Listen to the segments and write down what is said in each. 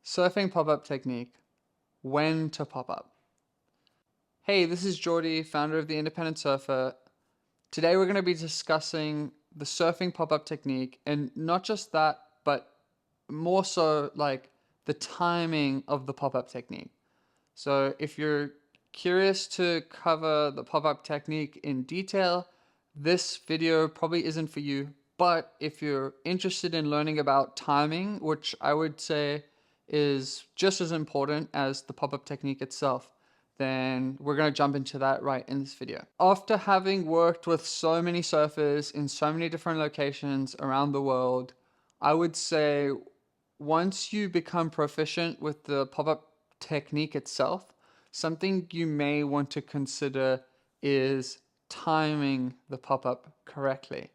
Surfing pop-up technique. When to pop up. Hey, this is Jordy, founder of the Independent Surfer. Today we're going to be discussing the surfing pop-up technique, and not just that, but more so like the timing of the pop-up technique. So if you're curious to cover the pop-up technique in detail, this video probably isn't for you. But if you're interested in learning about timing, which I would say is just as important as the pop-up technique itself, then we're going to jump into that right in this video. After having worked with so many surfers in so many different locations around the world, I would say once you become proficient with the pop-up technique itself, something you may want to consider is timing the pop-up correctly.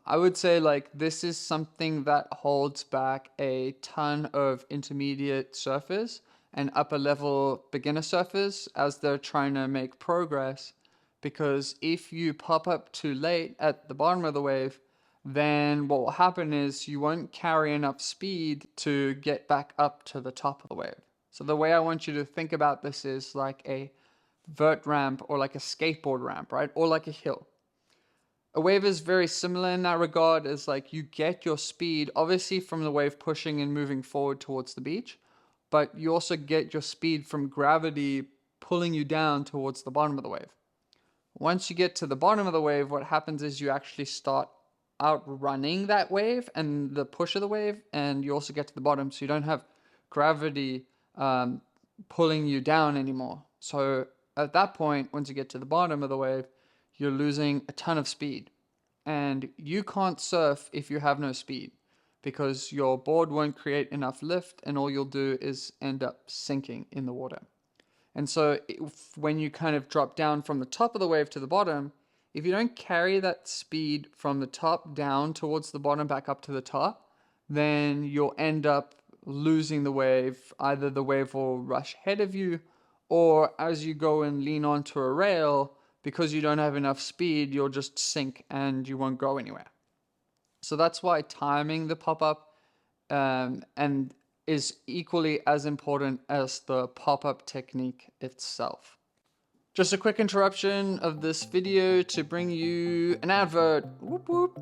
I would say like this is something that holds back a ton of intermediate surfers and upper level beginner surfers as they're trying to make progress, because if you pop up too late at the bottom of the wave, then what will happen is you won't carry enough speed to get back up to the top of the wave. So the way I want you to think about this is like a vert ramp or like a skateboard ramp, right? Or like a hill. A wave is very similar in that regard, as like you get your speed obviously from the wave pushing and moving forward towards the beach, but you also get your speed from gravity pulling you down towards the bottom of the wave. Once you get to the bottom of the wave, what happens is you actually start outrunning that wave and the push of the wave, and you also get to the bottom, so you don't have gravity pulling you down anymore. So at that point, once you get to the bottom of the wave, you're losing a ton of speed. And you can't surf if you have no speed, because your board won't create enough lift and all you'll do is end up sinking in the water. And so when you kind of drop down from the top of the wave to the bottom, if you don't carry that speed from the top down towards the bottom back up to the top, then you'll end up losing the wave. Either the wave will rush ahead of you, or as you go and lean onto a rail, because you don't have enough speed, you'll just sink and you won't go anywhere. So that's why timing the pop-up and is equally as important as the pop-up technique itself. Just a quick interruption of this video to bring you an advert. Whoop whoop.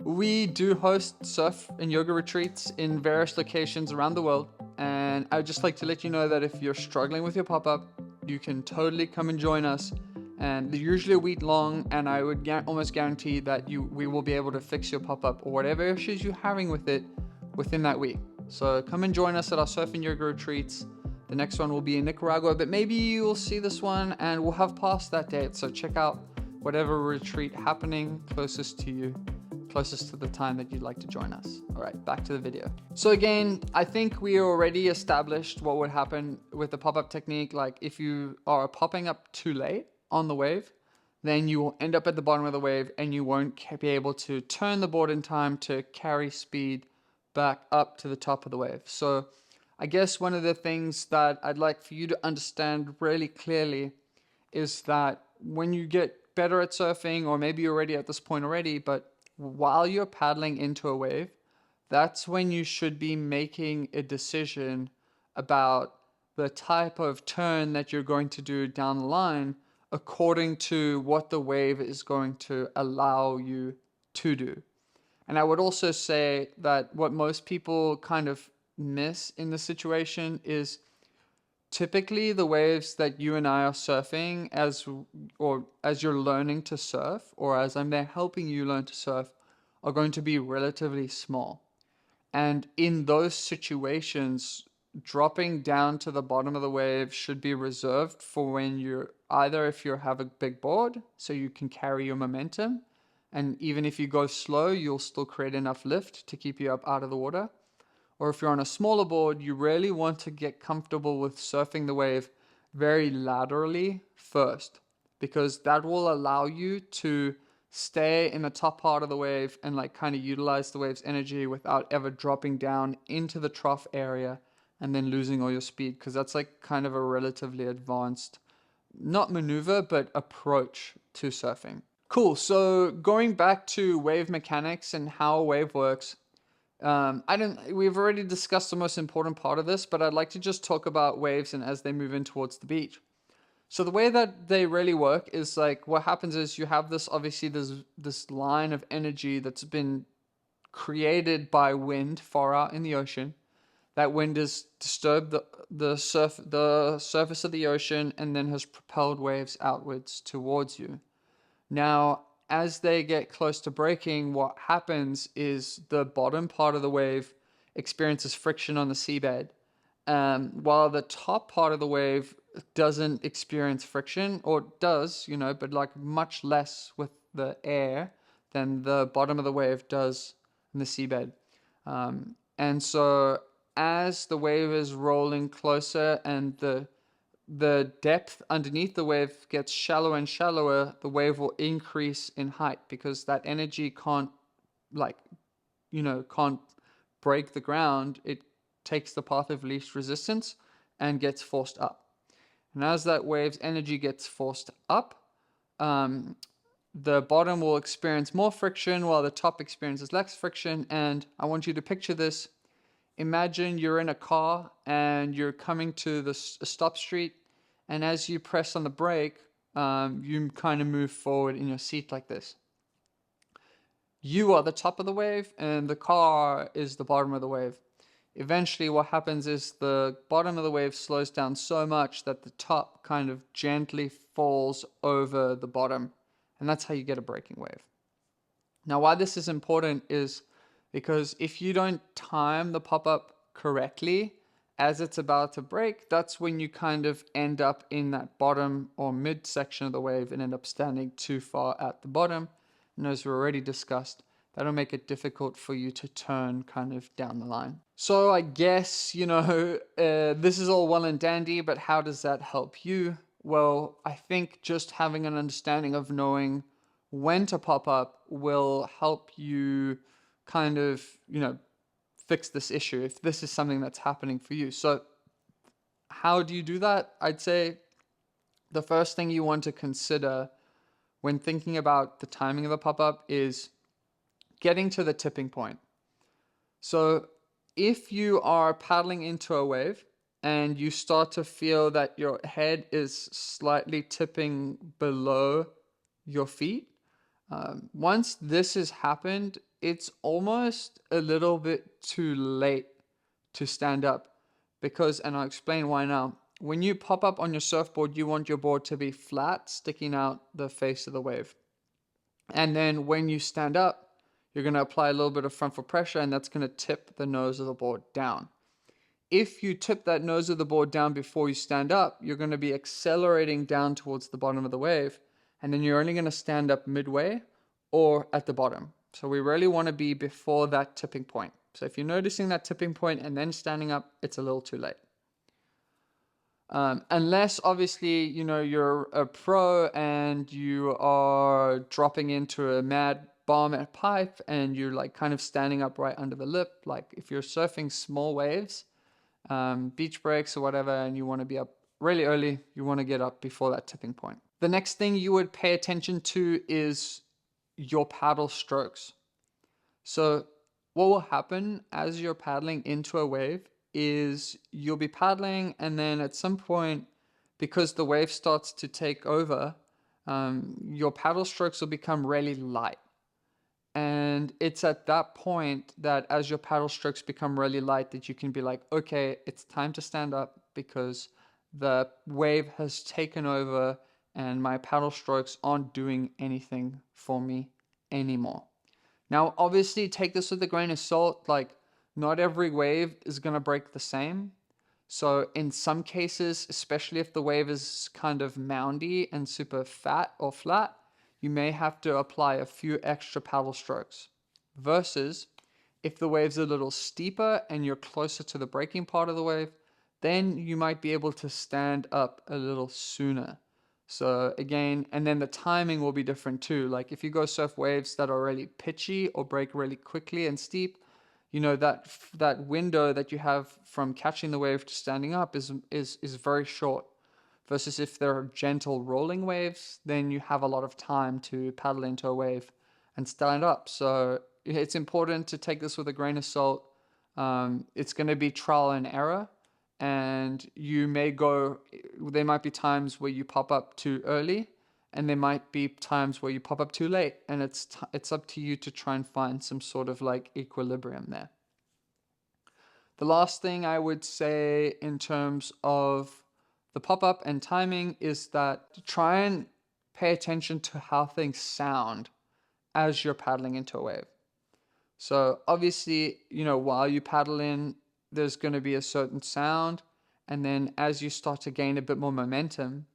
We do host surf and yoga retreats in various locations around the world, and I'd just like to let you know that if you're struggling with your pop-up, you can totally come and join us. And they're usually a week long, and I would almost guarantee that we will be able to fix your pop-up or whatever issues you're having with it within that week. So come and join us at our surf and yoga retreats. The next one will be in Nicaragua, but maybe you will see this one and we'll have passed that date. So check out whatever retreat happening closest to you, closest to the time that you'd like to join us. All right, back to the video. So again, I think we already established what would happen with the pop-up technique. Like if you are popping up too late on the wave, then you will end up at the bottom of the wave and you won't be able to turn the board in time to carry speed back up to the top of the wave. So I guess one of the things that I'd like for you to understand really clearly is that when you get better at surfing, or maybe you're already at this point already, but while you're paddling into a wave, that's when you should be making a decision about the type of turn that you're going to do down the line according to what the wave is going to allow you to do. And I would also say that what most people kind of miss in this situation is typically the waves that you and I are surfing as you're learning to surf, or as I'm there helping you learn to surf, are going to be relatively small. And in those situations, dropping down to the bottom of the wave should be reserved for when you're either if you have a big board so you can carry your momentum, and even if you go slow, you'll still create enough lift to keep you up out of the water. Or if you're on a smaller board, you really want to get comfortable with surfing the wave very laterally first, because that will allow you to stay in the top part of the wave and like kind of utilize the wave's energy without ever dropping down into the trough area and then losing all your speed, because that's like kind of a relatively advanced, not maneuver, but approach to surfing. Cool, so going back to wave mechanics and how a wave works, We've already discussed the most important part of this, but I'd like to just talk about waves and as they move in towards the beach. So the way that they really work is like what happens is you have this, obviously there's this line of energy that's been created by wind far out in the ocean. That wind has disturbed the surface of the ocean and then has propelled waves outwards towards you. Now, as they get close to breaking, what happens is the bottom part of the wave experiences friction on the seabed, while the top part of the wave doesn't experience friction, or does, but like much less with the air than the bottom of the wave does in the seabed. And so as the wave is rolling closer and the depth underneath the wave gets shallower and shallower, the wave will increase in height because that energy can't, like, can't break the ground. It takes the path of least resistance and gets forced up. And as that wave's energy gets forced up, the bottom will experience more friction while the top experiences less friction. And I want you to picture this. Imagine you're in a car and you're coming to the stop street, and as you press on the brake, you kind of move forward in your seat like this. You are the top of the wave and the car is the bottom of the wave. Eventually what happens is the bottom of the wave slows down so much that the top kind of gently falls over the bottom, and that's how you get a breaking wave. Now, why this is important is because if you don't time the pop-up correctly as it's about to break, that's when you kind of end up in that bottom or mid section of the wave and end up standing too far at the bottom. And as we already discussed, that'll make it difficult for you to turn kind of down the line. So I guess, this is all well and dandy, but how does that help you? Well, I think just having an understanding of knowing when to pop up will help you kind of, fix this issue if this is something that's happening for you. So how do you do that? I'd say the first thing you want to consider when thinking about the timing of the pop-up is getting to the tipping point. So if you are paddling into a wave and you start to feel that your head is slightly tipping below your feet, once this has happened, it's almost a little bit too late to stand up because, and I'll explain why now. When you pop up on your surfboard, you want your board to be flat, sticking out the face of the wave. And then when you stand up, you're going to apply a little bit of front foot pressure, and that's going to tip the nose of the board down. If you tip that nose of the board down before you stand up, you're going to be accelerating down towards the bottom of the wave, and then you're only going to stand up midway or at the bottom. So we really want to be before that tipping point. So if you're noticing that tipping point and then standing up, it's a little too late. Unless obviously, you're a pro and you are dropping into a mad bomb at pipe and you're like kind of standing up right under the lip. Like if you're surfing small waves, beach breaks or whatever, and you want to be up really early, you want to get up before that tipping point. The next thing you would pay attention to is your paddle strokes. So what will happen as you're paddling into a wave is you'll be paddling, and then at some point, because the wave starts to take over, your paddle strokes will become really light. And it's at that point that as your paddle strokes become really light that you can be like, okay, it's time to stand up because the wave has taken over and my paddle strokes aren't doing anything for me anymore. Now, obviously, take this with a grain of salt. Like, not every wave is going to break the same. So in some cases, especially if the wave is kind of moundy and super fat or flat, you may have to apply a few extra paddle strokes. Versus if the wave's a little steeper and you're closer to the breaking part of the wave, then you might be able to stand up a little sooner. So again, and then the timing will be different too. Like if you go surf waves that are really pitchy or break really quickly and steep, that window that you have from catching the wave to standing up is very short. Versus if there are gentle rolling waves, then you have a lot of time to paddle into a wave and stand up. So it's important to take this with a grain of salt. It's going to be trial and error, and there might be times where you pop up too early, and there might be times where you pop up too late, and it's up to you to try and find some sort of like equilibrium there. The last thing I would say in terms of the pop-up and timing is that try and pay attention to how things sound as you're paddling into a wave. So obviously, while you paddle in, there's going to be a certain sound. And then as you start to gain a bit more momentum,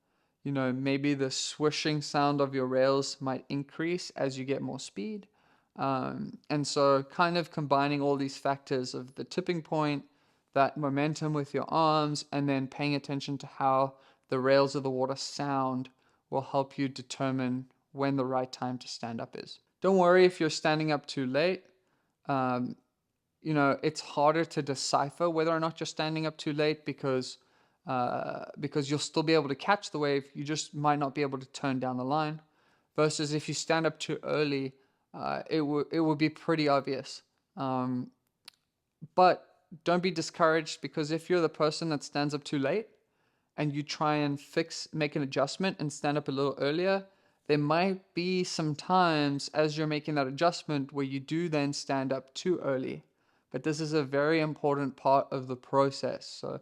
maybe the swishing sound of your rails might increase as you get more speed. And so kind of combining all these factors of the tipping point, that momentum with your arms, and then paying attention to how the rails of the water sound will help you determine when the right time to stand up is. Don't worry if you're standing up too late. It's harder to decipher whether or not you're standing up too late because you'll still be able to catch the wave. You just might not be able to turn down the line. Versus if you stand up too early, it would be pretty obvious. But don't be discouraged, because if you're the person that stands up too late and you try and make an adjustment and stand up a little earlier, there might be some times as you're making that adjustment where you do then stand up too early. But this is a very important part of the process. So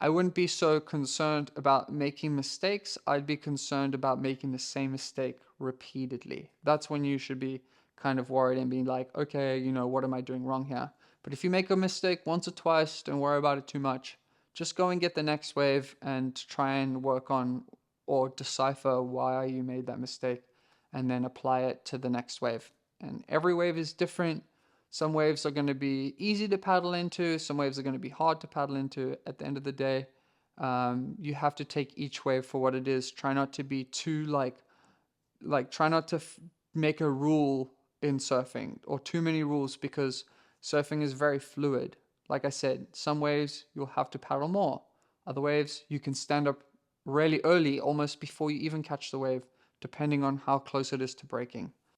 I wouldn't be so concerned about making mistakes. I'd be concerned about making the same mistake repeatedly. That's when you should be kind of worried and being like, okay, what am I doing wrong here? But if you make a mistake once or twice, don't worry about it too much. Just go and get the next wave and try and work on or decipher why you made that mistake, and then apply it to the next wave. And every wave is different. Some waves are going to be easy to paddle into. Some waves are going to be hard to paddle into. At the end of the day, you have to take each wave for what it is. Try not to be too try not to make a rule in surfing, or too many rules, because surfing is very fluid. Like I said, some waves you'll have to paddle more. Other waves you can stand up really early, almost before you even catch the wave, depending on how close it is to breaking.